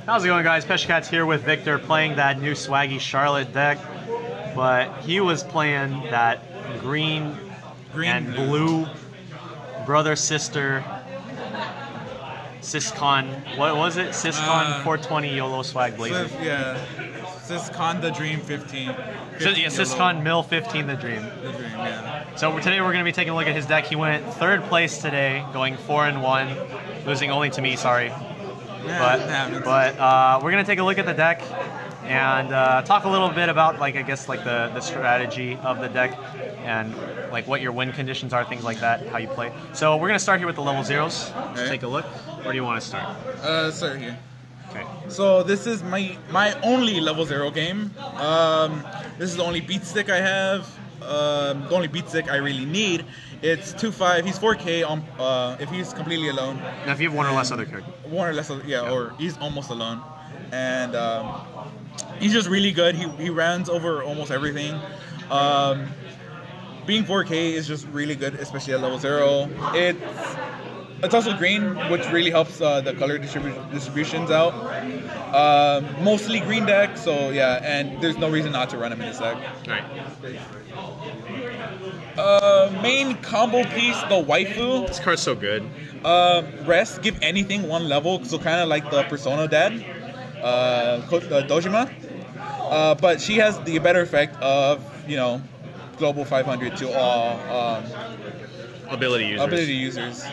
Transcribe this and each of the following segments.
How's it going, guys? Peshcat's here with Victor playing that new swaggy Charlotte deck, but he was playing that green and blue brother sister Syscon. What was it? Syscon 420 YOLO swag blazer. Syscon the Dream 15. Yeah, Syscon Mill 15 the Dream. The Dream, yeah. So today we're going to be taking a look at his deck. He went third place today, going 4-1, losing only to me. Sorry. Yeah, but we're gonna take a look at the deck and talk a little bit about, like, I guess, like the strategy of the deck and like what your win conditions are, things like that, how you play. So we're gonna start here with the level zeros. Let's take a look. Where do you want to start? Start here. Okay. So this is my only level 0 game. This is the only beat stick I have. The only beat stick I really need. It's 2/5. He's 4K on if he's completely alone. Now, if you have one or less other character. One or less, or he's almost alone, and he's just really good. He runs over almost everything. Being 4K is just really good, especially at level 0. It's also green, which really helps the color distributions out. Mostly green deck, so yeah, and there's no reason not to run him in this deck. All right. Main combo piece, the waifu. This card's so good. Rest, give anything one level, so kind of like the Persona dad, Dojima. But she has the better effect of, global 500 to all ability users.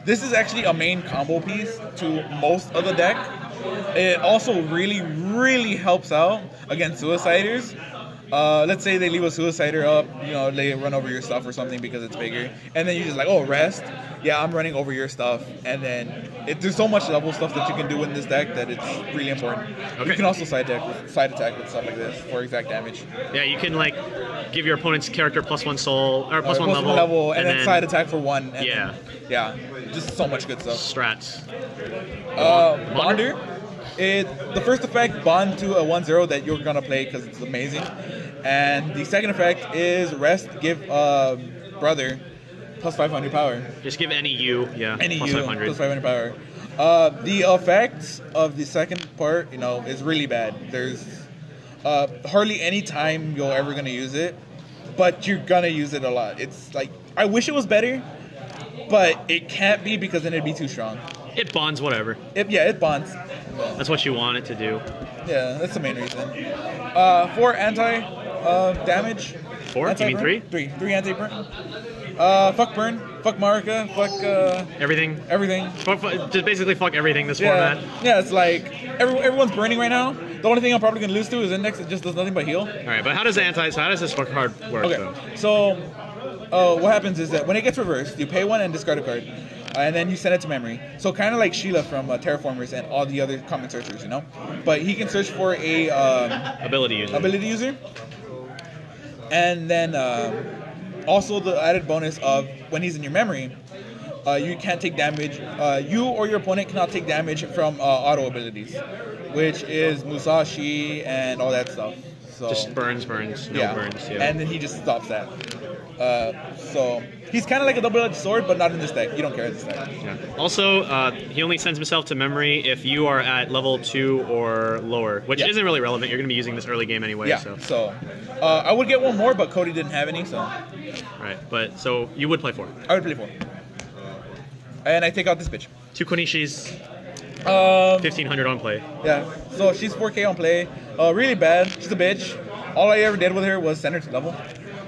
This is actually a main combo piece to most of the deck. It also really, really helps out against suiciders. Let's say they leave a suicider up, they run over your stuff or something because it's bigger, and then you're just like, oh, rest. Yeah, I'm running over your stuff, and then there's so much level stuff that you can do in this deck that it's really important. Okay. You can also side attack with stuff like this for exact damage. Yeah, you can like give your opponent's character +1 soul or +1 level, and then side attack for 1. And yeah, yeah, just so much good stuff. Strats. Bonder. The first effect, bond to a 1/0 that you're gonna play because it's amazing, and the second effect is rest. Give brother +500 power. Just give any U, any U +500. +500 power. The effect of the second part, is really bad. There's hardly any time you're ever gonna use it, but you're gonna use it a lot. It's like, I wish it was better, but it can't be because then it'd be too strong. It bonds whatever. It bonds. That's what you want it to do. Yeah, that's the main reason. 4 anti damage. 4? You mean 3? 3 anti burn. Fuck burn. Fuck Marika. Fuck everything. Everything. Just basically fuck everything this format. Yeah, it's like everyone's burning right now. The only thing I'm probably gonna lose to is index. It just does nothing but heal. All right, but how does this fuck card work? Okay, though? So what happens is that when it gets reversed, you pay 1 and discard a card. And then you send it to memory. So kind of like Sheila from Terraformers and all the other common searchers, But he can search for a ability user. And then also the added bonus of when he's in your memory, you can't take damage. You or your opponent cannot take damage from auto abilities, which is Musashi and all that stuff. So just burns, no burns. Yeah, and then he just stops that. So he's kind of like a double-edged sword, but not in this deck. You don't care in this deck. Yeah. Also, he only sends himself to memory if you are at level 2 or lower, which isn't really relevant. You're going to be using this early game anyway. Yeah. So I would get one more, but Cody didn't have any. So. Right. But so you would play 4. I would play 4. And I take out this bitch. 2 Konishis. 1500 on play. Yeah. So she's 4K on play. Really bad. She's a bitch. All I ever did with her was send her to level.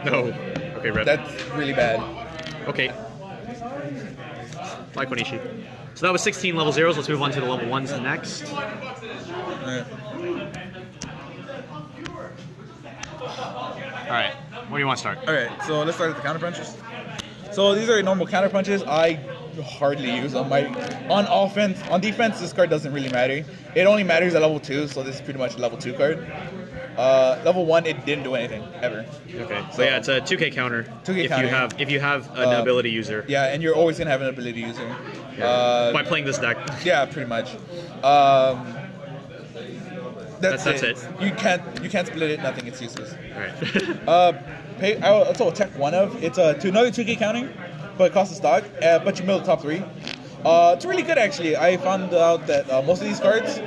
No. Okay, red. That's really bad. Okay. 5 Konishi. So that was 16 level 0s. Let's move on to the level 1s next. Alright. Where do you want to start? Alright, so let's start with the counter punches. So these are normal counter punches. I hardly use them. On offense, on defense, this card doesn't really matter. It only matters at level 2, so this is pretty much a level 2 card. Level 1, it didn't do anything ever. Okay, so yeah, it's a 2K counter. 2K counter. If you have an ability user. Yeah, and you're always gonna have an ability user. Yeah. By playing this deck. Yeah, pretty much. That's it. You can't split it. Nothing. It's useless. All right. I'll also attack one of. It's to another 2K counting, but it costs a stock. But you mill the top 3. It's really good actually. I found out that most of these cards,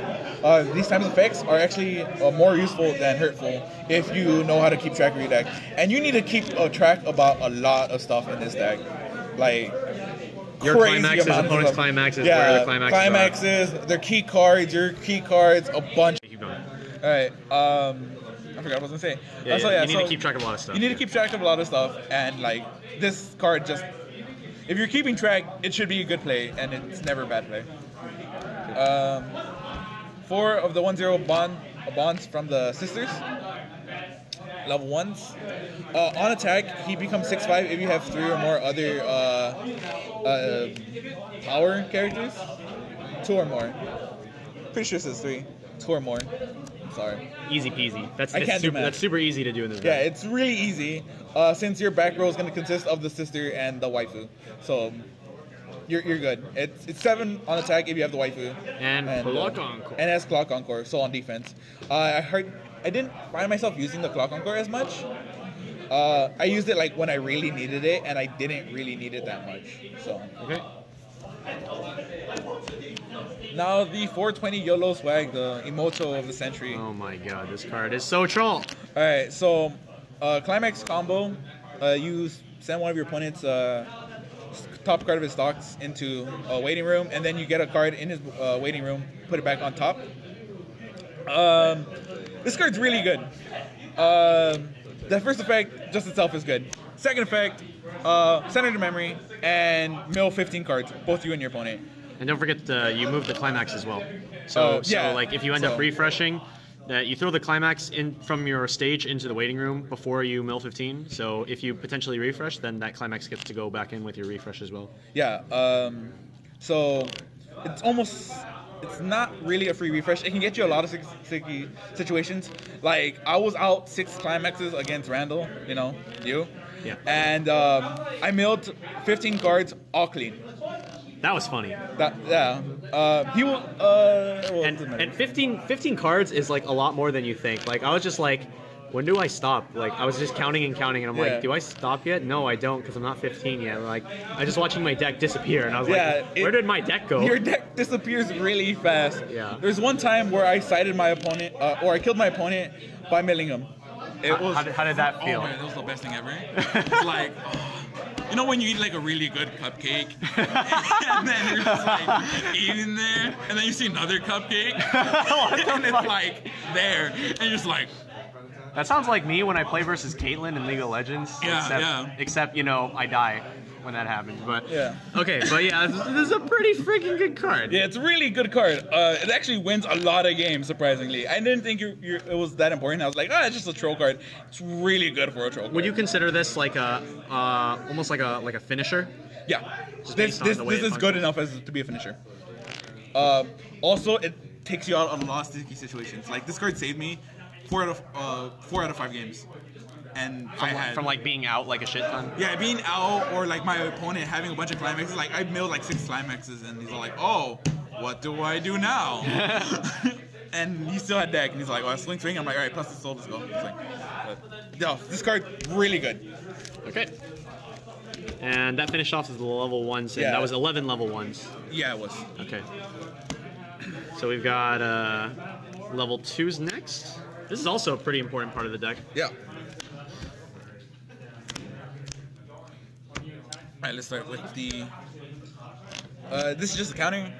these types of effects are actually more useful than hurtful if you know how to keep track of your deck. And you need to keep track about a lot of stuff in this deck, like your climaxes, opponent's climaxes, where the climaxes, their key cards, your key cards, a bunch. Keep going. All right. I forgot what I was gonna say. You need to keep track of a lot of stuff. You need to keep track of a lot of stuff, and like this card just. If you're keeping track, it should be a good play, and it's never a bad play. 4 of the 1/0 bonds from the sisters. Level 1s. On attack, he becomes 6/5 if you have 3 or more other power characters. 2 or more. Pretty sure it says 3. 2 or more. Sorry. Easy peasy. That's super easy to do in this game. Yeah, it's really easy. Since your back row is going to consist of the sister and the waifu, so you're good. It's 7 on attack if you have the waifu. And Clock Encore. And it has Clock Encore, so on defense. I didn't find myself using the Clock Encore as much. I used it like when I really needed it, and I didn't really need it that much. So okay. Now the 420 YOLO swag, the Emoto of the century. Oh my god, this card is so troll. Alright, so climax combo, you send one of your opponent's top card of his stocks into a waiting room, and then you get a card in his waiting room, put it back on top. This card's really good. The first effect just itself is good. Second effect, center to memory, and mill 15 cards, both you and your opponent. And don't forget you move the climax as well. So like if you end up refreshing, you throw the climax in from your stage into the waiting room before you mill 15. So if you potentially refresh, then that climax gets to go back in with your refresh as well. Yeah. So it's not really a free refresh. It can get you a lot of sticky situations. Like I was out 6 climaxes against Randall. You. Yeah. And I milled 15 cards all clean. That was funny. He will. And 15 cards is like a lot more than you think. Like I was just like, when do I stop? Like I was just counting, and I'm like, do I stop yet? No, I don't, because I'm not 15 yet. Like I was just watching my deck disappear, and I was like, where did my deck go? Your deck disappears really fast. Yeah. There's one time where I sighted my opponent, or I killed my opponent by milling him. How did that feel? Oh man, that was the best thing ever. It's like. You know when you eat like a really good cupcake, and then you're just like eating there, and then you see another cupcake, and it's like there, and you're just like. That sounds like me when I play versus Caitlyn in League of Legends. Except I die when that happens. But okay, but yeah, this is a pretty freaking good card. Yeah, it's a really good card. It actually wins a lot of games, surprisingly. I didn't think it was that important. I was like, it's just a troll card. It's really good for a troll card. Would you consider this like a almost like a finisher? Yeah, this is good enough as to be a finisher. Also, it takes you out of a lot of sticky situations. Like this card saved me 4 out of 5 games. And from like being out like a shit ton? Yeah, being out, or like my opponent having a bunch of climaxes. Like I milled like 6 climaxes, and he's all like, oh, what do I do now? And he still had deck, and he's like, oh, swing. I'm like, all right, plus the soul, let's go. This card, really good. Okay. And that finished off as the level 1s, and that was 11 level 1s. Yeah, it was. Okay. So we've got level 2s next. This is also a pretty important part of the deck. Yeah. All right, let's start with the. This is just a counter.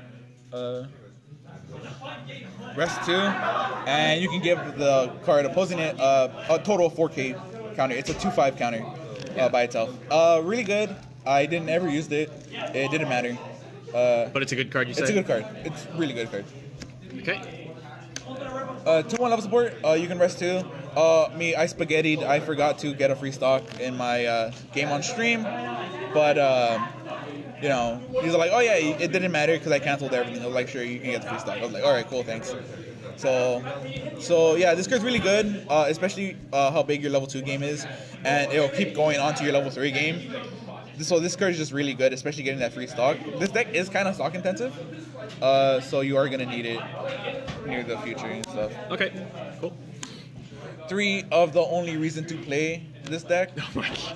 Rest 2, and you can give the card opposing it a total of 4K counter. It's a 2/5 counter by itself. Really good. I didn't ever used it. It didn't matter. But it's a good card. You said it's a good card. It's a really good card. Okay. 2/1 level support. You can rest 2. I spaghettied. I forgot to get a free stock in my game on stream, but he's like, oh yeah, it didn't matter because I canceled everything. I was like, sure, you can get the free stock. I was like, all right, cool, thanks. So yeah, this card's really good, especially how big your level 2 game is, and it'll keep going on to your level 3 game. So this card is just really good, especially getting that free stock. This deck is kind of stock intensive, so you are gonna need it near the future and stuff. Okay, cool. 3 of the only reason to play this deck. Oh my God.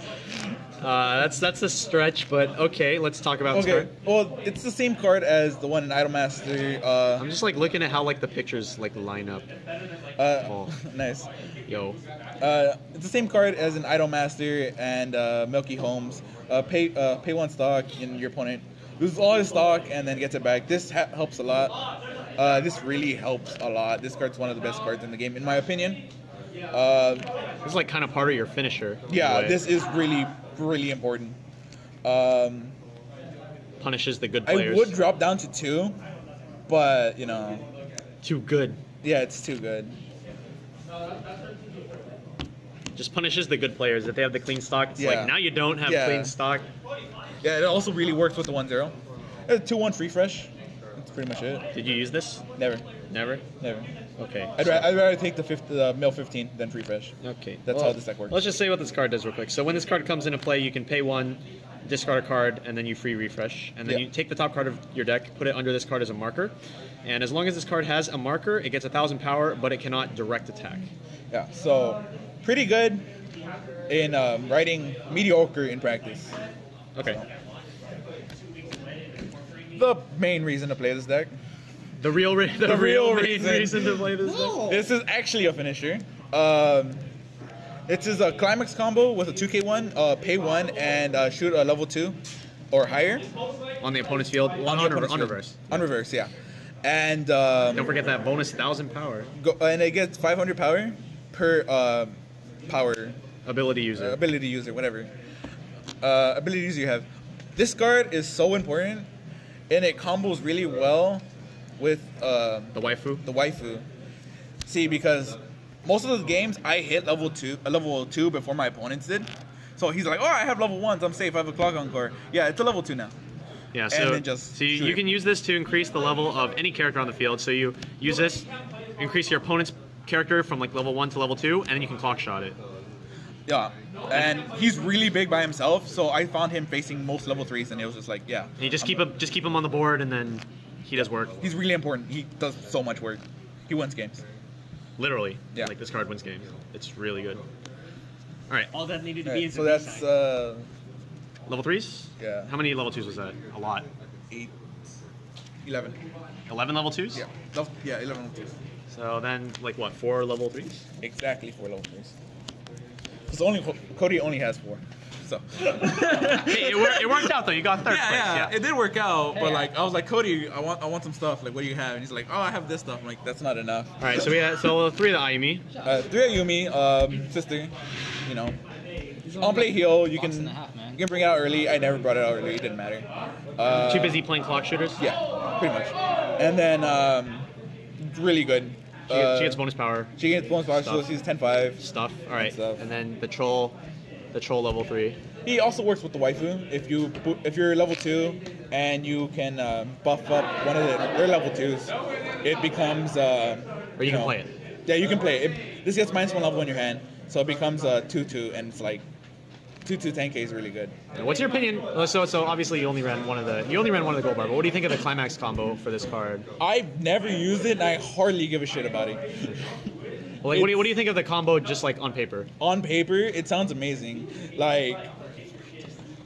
That's a stretch, but okay. Let's talk about this Okay. card. Well, it's the same card as the one in Idolmaster. I'm just like looking at how like the pictures like line up. Nice. Yo. It's the same card as an Idolmaster and Milky Holmes. Pay one stock, and your opponent loses all his stock and then gets it back. This helps a lot. This really helps a lot. This card's one of the best cards in the game, in my opinion. This is like kind of part of your finisher. in a Yeah, way. this is really important. Punishes the good I players. would drop down to 2, but you know, Too good. yeah, it's too good. Just punishes the good players. If they have the clean stock, it's Yeah. like now you don't have Yeah. clean stock. Yeah, it also really works with the 1-0. It's 2-1 free fresh. That's pretty much it. Did you use this? Never. Never? Never. Okay. I'd rather take the Mill 15 than free fresh. Okay. That's how this deck works. Let's just say what this card does real quick. So when this card comes into play, you can pay 1, discard a card, and then you free refresh. And then Yeah. you take the top card of your deck, put it under this card as a marker. And as long as this card has a marker, it gets 1,000 power, but it cannot direct attack. Yeah, so pretty good in writing, mediocre in practice. Okay. The main reason to play this deck. The real main real reason. reason. to play this deck. This is actually a finisher. It is a climax combo with a 2k1, pay 1, and shoot a level 2 or higher. On the opponent's field, On the on opponent's field. reverse. On reverse, yeah. And Don't forget that bonus 1,000 power. and it gets 500 power per power Ability user. ability user, whatever. Ability user you have. This card is so important, and it combos really well with The waifu. the waifu. See, because most of the games I hit level 2 before my opponents did. So he's like, oh, I have level 1s, I'm safe, I have a clock encore. Yeah, it's a level 2 now. Yeah, And so, then just so you, shoot you it. can use this to increase the level of any character on the field. So you use this, increase your opponent's character from like level 1 to level 2, and then you can clock shot it. Yeah, and he's really big by himself, so I found him facing most level 3s, and it was just like, yeah. And you just keep him on the board, and then he does work. He's really important. He does so much work. He wins games. Literally. Yeah. Like this card wins games. It's really good. All right, All that needed to be Alright, is so a that's B-side. level 3s? Yeah. How many level 2s was that? A lot. 8, 11. 11 level 2s? Yeah, 11 level 2s. So then, like what, 4 level 3s? Exactly 4 level 3s. Because Cody only has 4. So. Hey, it worked out though. You got third place. Yeah, it did work out, but like I was like, Cody, I want some stuff. Like, what do you have? And he's like, oh, I have this stuff. I'm like, that's not enough. All right, so we had 3 of the Ayumi. 3 at Yumi, sister, you know. On play heal, you Box can and a half, man. you can bring it out early. I never brought it out early. It didn't matter. Too busy playing clock shooters. Yeah, pretty much. And then really good. She gets bonus power. She gets bonus power, so Stuff. she's 10-5. Stuff. All right, Stuff. and then the troll level 3. He also works with the waifu. If you're level 2 and you can buff up one of their level 2s, it becomes Or you can play it. Yeah, you can play it. This gets -1 level in your hand, so it becomes a 2/2, and it's like 2/2 10k is really good. And what's your opinion? So obviously you only ran one of the gold bar. But what do you think of the climax combo for this card? I've never used it, and I hardly give a shit about it. Well, like, what do you think of the combo just like on paper? On paper, it sounds amazing. Like,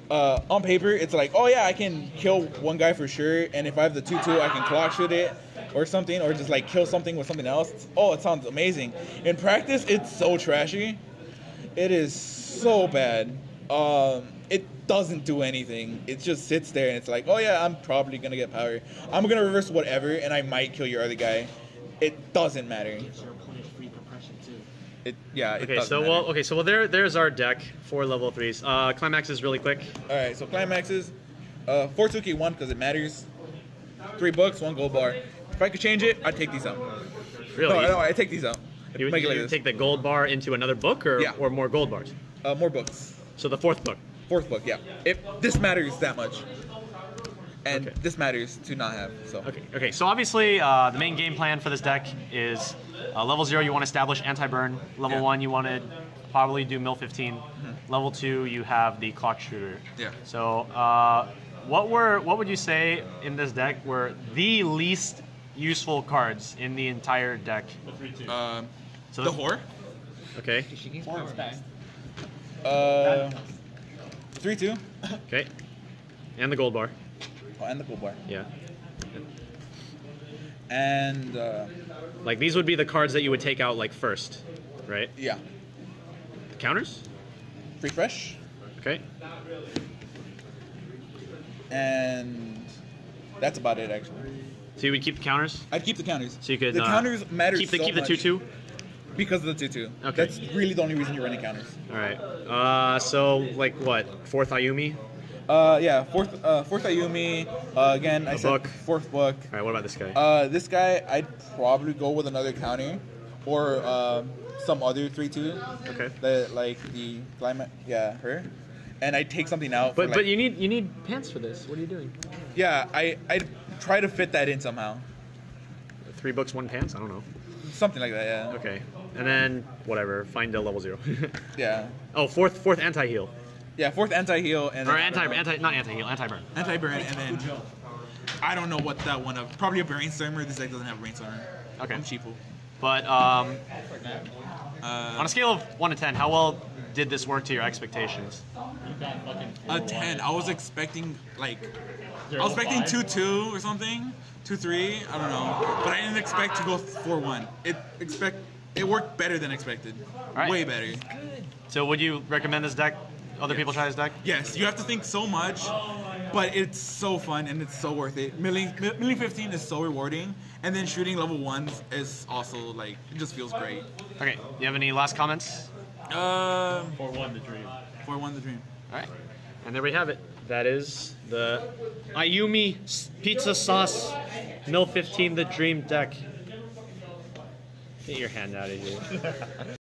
on paper, it's like, oh yeah, I can kill one guy for sure, and if I have the 2/2, I can clock shoot it or something, or just like kill something with something else. Oh, it sounds amazing. In practice, it's so trashy. It is so bad. It doesn't do anything. It just sits there, and it's like, oh yeah, I'm probably gonna get power. I'm gonna reverse whatever, and I might kill your other guy. It doesn't matter. It Okay, doesn't so matter. there's our deck for level 3s. Climax is really quick. All right, so climaxes, 4 2k1 because it matters. $3, 1 gold bar. If I could change it, I'd take these out. Really? No, I take these out. You would Make it like this. take the gold bar into another book or Yeah. more gold bars? More books. So the 4th book. 4th book, yeah. If this matters that much, and Okay. this matters to not have. So Okay. So obviously the main game plan for this deck is level 0 you want to establish anti-burn. Level Yeah. 1 you want to probably do mill 15. Level 2 you have the clock shooter. Yeah. So what would you say in this deck were the least useful cards in the entire deck? So the whore. Okay. Four is best. 3/2. Okay. And the gold bar. Oh, and the gold bar. Yeah. And Like these would be the cards that you would take out like first, right? yeah, The counters? free fresh. Okay. And that's about it actually. So you would keep the counters? I'd keep the counters. So you could the counters matter keep the so keep the much 2/2? because of the 2/2. Okay. That's really the only reason you're running counters. Alright. So like what? Fourth Ayumi? Yeah, fourth Ayumi. Again, I said book. fourth book. Alright, what about this guy? This guy, I'd probably go with another counter, or some other 3/2. Okay. That like the climate, yeah, her, and I'd take something out. But for, but you need pants for this. What are you doing? yeah, I'd try to fit that in somehow, 3 books, 1 pants? I don't know. something like that. Yeah. Okay. And then whatever, find a level 0. Yeah. Oh, fourth anti-heal. Yeah, fourth anti-heal and Or then, not anti-heal, anti-burn. Anti-burn, and then I don't know what that one of. Probably a brainstormer. This deck doesn't have a brainstormer. Okay. I'm cheapo. But on a scale of 1 to 10, how well did this work to your expectations? A 10. I was expecting like 2/2 or something, 2/3. I don't know, but I didn't expect to go 4/1. It worked better than expected. Right. Way better. So would you recommend this deck? Other people try this deck? Yes, you have to think so much, but it's so fun and it's so worth it. Milling 15 is so rewarding, and then shooting level 1s is also like, it just feels great. Okay, you have any last comments? 4/1 the dream. 4/1 the dream. All right, and there we have it. That is the Ayumi Pizza Sauce Mil 15 the Dream deck. Get your hand out of here.